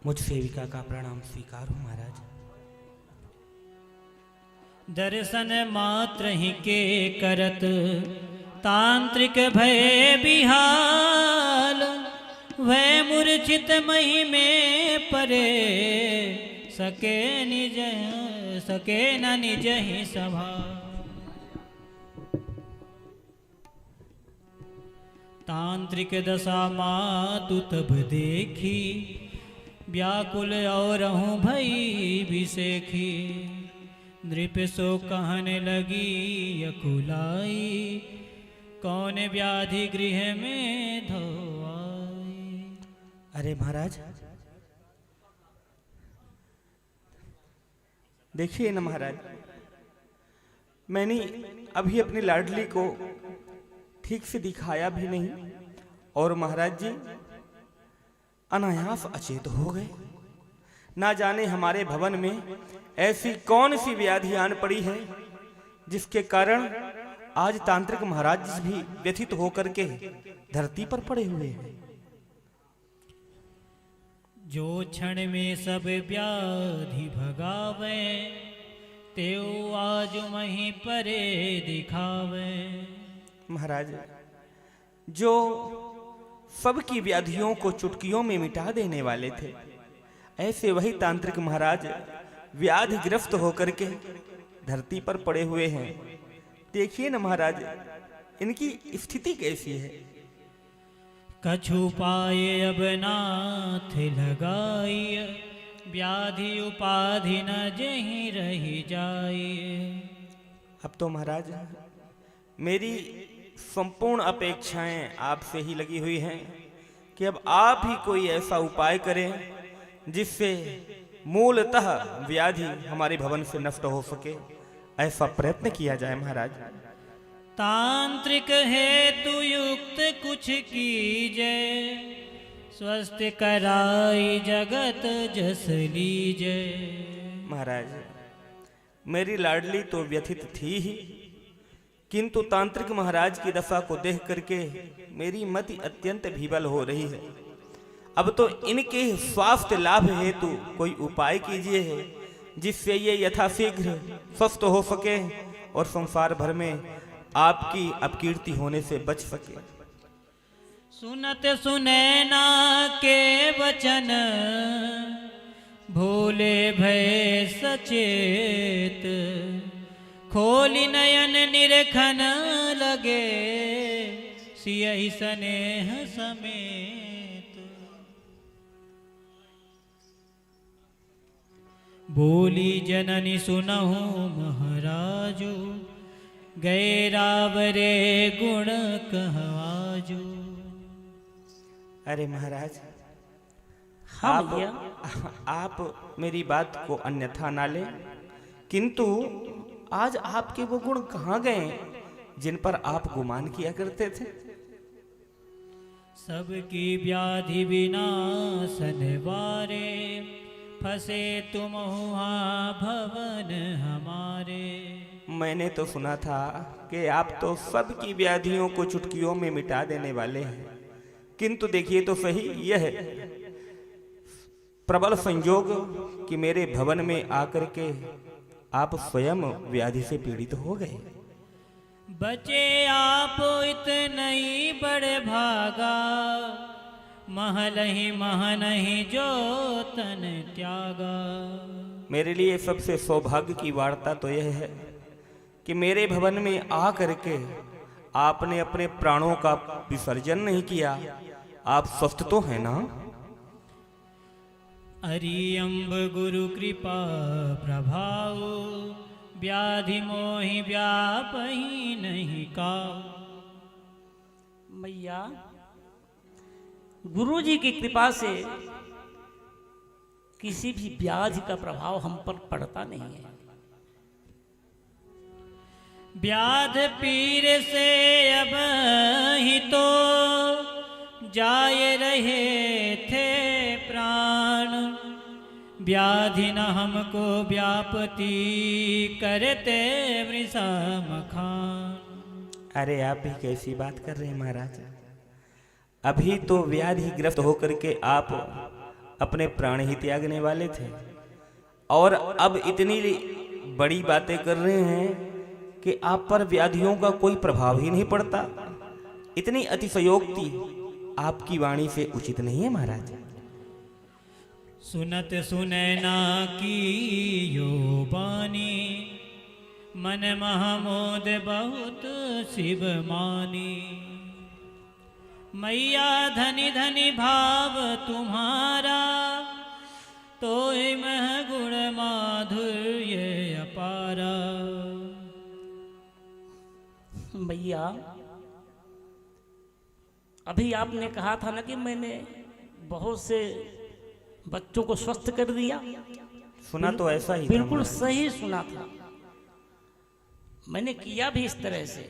मुझ सेविका का प्रणाम स्वीकार हो महाराज। दर्शन मात्र ही के करत तांत्रिक भय बिहाल, वह मूर्छित मही में परे सके न निज ही सभा। तांत्रिक दशा मातु तब देखी, व्याकुल और हूँ भई विसेखी। नृप सो कहने लगी अकुलाई, कौन व्याधि गृह में धोआई। अरे महाराज देखिए ना महाराज, मैंने अभी अपनी लाडली को ठीक से दिखाया भी नहीं और महाराज जी अनायास अचेत हो गए। ना जाने हमारे भवन में ऐसी कौन सी व्याधि आन पड़ी है जिसके कारण आज तांत्रिक महाराज भी व्यथित होकर के धरती पर पड़े हुए हैं। जो क्षण में सब व्याधि भगावे, तेऊ आज मही परे दिखावे। महाराज जो सबकी व्याधियों को चुटकियों में मिटा देने वाले थे, ऐसे वही तांत्रिक महाराज व्याधिग्रस्त होकर के धरती पर पड़े हुए हैं। देखिए ना महाराज इनकी स्थिति कैसी है। कछु पाए अब नाथ लगाइए, व्याधि उपाधि न जहीं रही जाइए। अब तो महाराज मेरी संपूर्ण अपेक्षाएं आपसे ही लगी हुई हैं कि अब आप ही कोई ऐसा उपाय करें जिससे मूलतः व्याधि हमारे भवन से नष्ट हो सके। ऐसा प्रयत्न किया जाए महाराज। तांत्रिक हेतु युक्त कुछ कीजे, स्वस्थ कराई जगत जस लीजे। महाराज मेरी लाडली तो व्यथित थी ही, किंतु तांत्रिक महाराज की दशा को देख करके मेरी मति अत्यंत विवल हो रही है। अब तो इनके स्वास्थ्य लाभ हेतु कोई उपाय कीजिए जिससे ये यथाशीघ्र स्वस्थ हो सके और संसार भर में आपकी अपकीर्ति होने से बच सके। सुनत सुनैना के वचन, भोले भय सचेत। खोली नयन निरखन लगे, सियहि स्नेह समेत। बोली जननी सुनहु महाराजो, गए रावरे गुण कहवाजो। अरे महाराज हाँ आप मेरी बात को अन्यथा ना लें, किंतु आज आपके वो गुण कहाँ गए जिन पर आप गुमान किया करते थे। सबकी व्याधि विनाशन वारे, फंसे तुम हुआ भवन हमारे। मैंने तो सुना था कि आप तो सबकी व्याधियों को चुटकियों में मिटा देने वाले हैं, किंतु देखिए तो सही यह प्रबल संयोग कि मेरे भवन में आकर के आप स्वयं व्याधि से पीड़ित हो गए। बचे आप इतने ही बड़े भागा, महल ही महनहि जो तन त्यागा। मेरे लिए सबसे सौभाग्य की वार्ता तो यह है कि मेरे भवन में आ करके आपने अपने प्राणों का विसर्जन नहीं किया। आप स्वस्थ तो हैं ना। अरियम्ब गुरु कृपा प्रभाव, व्याधि मोहि व्यापहि नहीं का। मैया गुरु जी की कृपा से किसी भी व्याधि का प्रभाव हम पर पड़ता नहीं है। व्याध पीर से अब ही तो जाए रहे थे प्राण, व्याधि न हमको व्यापति करते वृषा मखान। अरे आप भी कैसी बात कर रहे हैं महाराज। अभी तो व्याधिग्रस्त होकर के आप अपने प्राण ही त्यागने वाले थे और अब इतनी बड़ी बातें कर रहे हैं कि आप पर व्याधियों का कोई प्रभाव ही नहीं पड़ता। इतनी अतिशयोक्ति आपकी वाणी से उचित नहीं है महाराज। सुनत सुनैना की यो बानी, मन महमोद बहुत शिव मानी। मैया धनी धनी भाव तुम्हारा, तो मह गुण माधुर्य अपारा। भैया अभी आपने कहा था ना कि मैंने बहुत से बच्चों को स्वस्थ कर दिया। सुना तो ऐसा ही था बिल्कुल महाराज। सही सुना था, मैंने किया भी इस तरह से।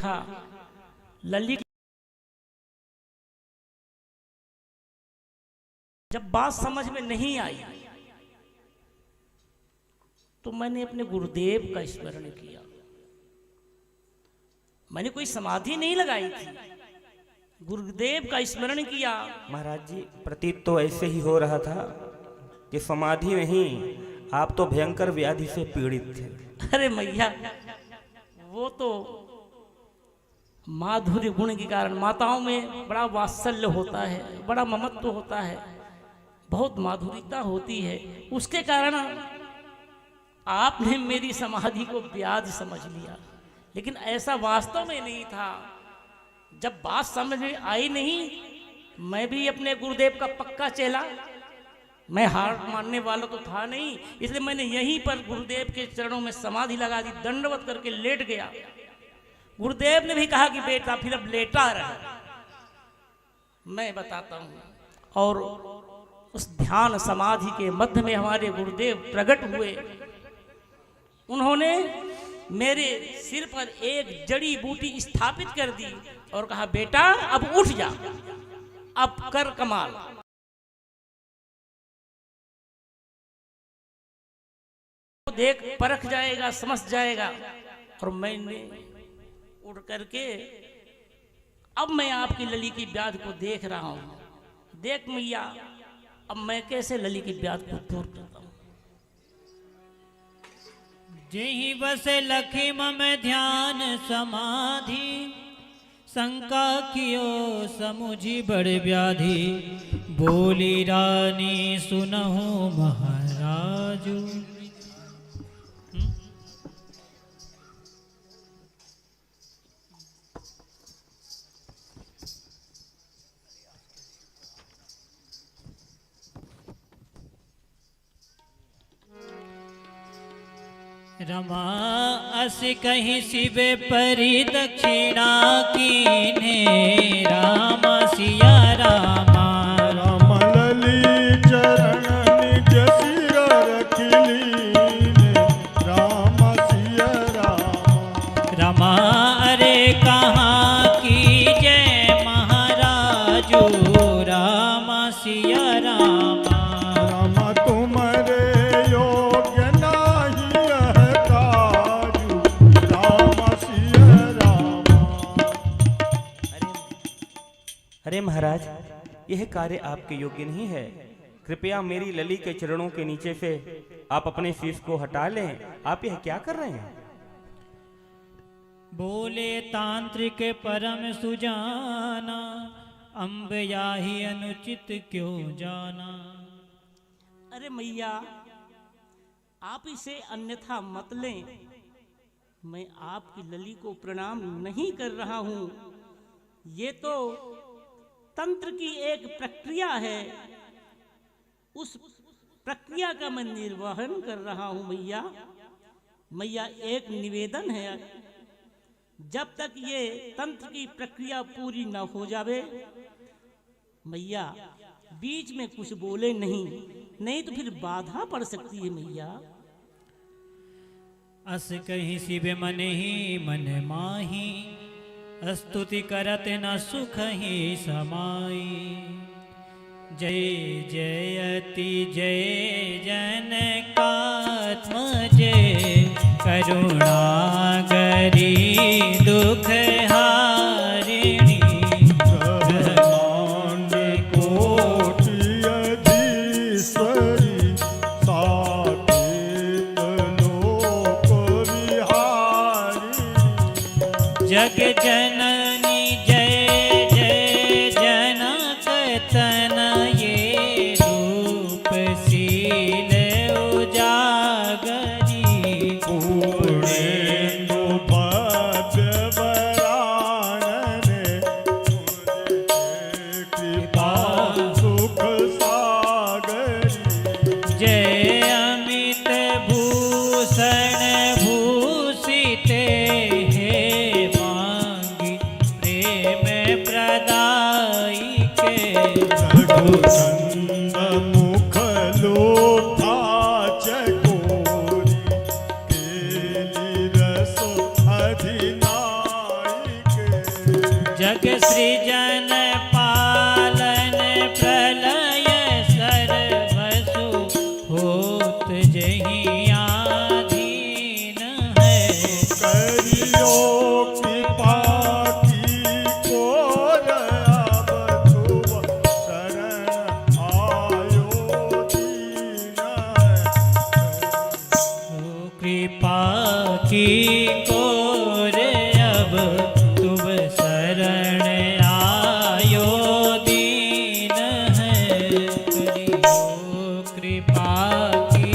था ललित, जब बात समझ में नहीं आई तो मैंने अपने गुरुदेव का स्मरण किया। मैंने कोई समाधि नहीं लगाई थी, गुरुदेव का स्मरण किया। महाराज जी प्रतीत तो ऐसे ही हो रहा था कि समाधि नहीं, आप तो भयंकर व्याधि से पीड़ित थे। अरे मैया वो तो माधुर्य गुण के कारण, माताओं में बड़ा वात्सल्य होता है, बड़ा ममत्व होता है, बहुत माधुर्यता होती है, उसके कारण आपने मेरी समाधि को व्याध समझ लिया। लेकिन ऐसा वास्तव में नहीं था। जब बात समझ में आई नहीं, मैं भी अपने गुरुदेव का पक्का चेला, मैं हार मानने वाला तो था नहीं, इसलिए मैंने यहीं पर गुरुदेव के चरणों में समाधि लगा दी, दंडवत करके लेट गया। गुरुदेव ने भी कहा कि बेटा फिर अब लेटा रहे। मैं बताता हूँ, और उस ध्यान समाधि के मध्य में हमारे गुरुदेव प्रकट हुए। उन्होंने मेरे सिर पर एक जड़ी बूटी स्थापित कर दी और कहा बेटा अब उठ जा, अब कर कमाल। देख परख जाएगा, समझ जाएगा। और मैंने उड़ करके अब मैं आपकी लली की व्याध को देख रहा हूं। देख मैया अब मैं कैसे लली की व्याध को दूर करता हूं। जेहि बसे लखी मम ध्यान समाधि, शंका कियो समुझी बड़ व्याधि। बोली रानी सुनहु महाराजू। रमा अस कहीं शिवे परि दक्षिणा कीने। राम सिया रामा राम लली चरण निज सिर रखिलीने। राम सिया रामा रमा अरे कहाँ की जय महाराजू। राम सिया रामा राम तुम्हारे योग्य नाही यह काजू। राम सिया रामा अरे महाराज यह कार्य आपके योग्य नहीं है। कृपया मेरी लली के चरणों के नीचे से आप अपने शीश को हटा लें। आप यह क्या कर रहे हैं? बोले तांत्रिक परम सुजाना। अम्ब याहि अनुचित क्यों जाना। अरे मैया आप इसे अन्यथा मत लें। मैं आपकी लली को प्रणाम नहीं कर रहा हूं। ये तो तंत्र की एक प्रक्रिया है, उस प्रक्रिया का मैं निर्वहन कर रहा हूं मैया। मैया एक निवेदन है, जब तक ये तंत्र की प्रक्रिया पूरी न हो जावे मैया बीच में कुछ बोले नहीं, नहीं तो फिर बाधा पड़ सकती है मैया। अस कहीं शिव मन ही मन माही। स्तुति करत न सुख ही समाई। जय जयति जय जनकात्म जय। करुणा गरी दुख हारी। जननी जय जय जनक तनये रूप शील उजागरी पूर्णेन्दु भव्य वरानने कृपा सुख सागरी जय अमित भूषण भूषिते हे मांगी प्रेम प्रदाई के रघुनंद मुख लोभा चकोरी केली रस अधिनायक जग सृजन पालन प्रलय सर्वसु होत जहीं आधीन है करियो कृपा की कोर अब तुम शरण आयो दीन ओ कृपा की कोर अब तुम शरण आयो दीन है करियो कृपा की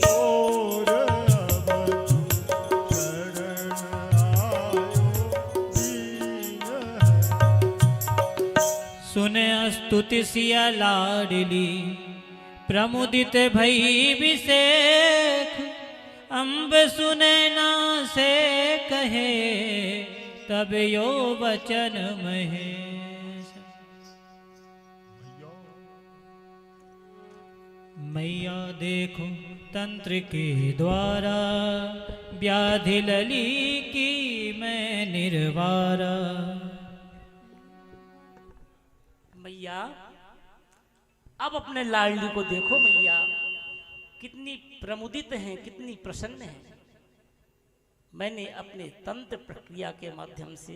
कोर अब तुम शरण आयो दीन सुन स्तुति सिया लाडली प्रमुदित भई विषेख अम्ब सुने ना से कहे तब यो वचन महेश मैया देखो तंत्र के द्वारा व्याधि लली की मैं निर्वारा मैया अब अपने लाडली को देखो मैया, कितनी प्रमुदित हैं, कितनी प्रसन्न हैं। मैंने अपने तंत्र प्रक्रिया के माध्यम से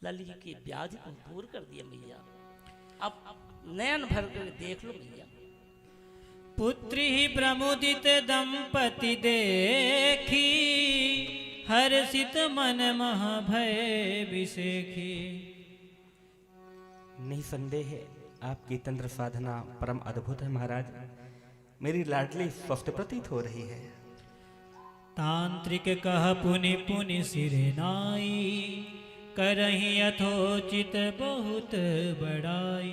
लली के व्याधि को दूर कर दिया मैया। अब नयन भर कर देख लो मैया। पुत्री प्रमुदित दंपति देखी हर्षित मन महाभय विसेखी निसंदेह आपकी तंत्र साधना परम अद्भुत है महाराज। मेरी लाडली स्वस्थ प्रतीत हो रही है। तांत्रिक कह पुनि पुनि सिरे नाई करही यथोचित बहुत बड़ाई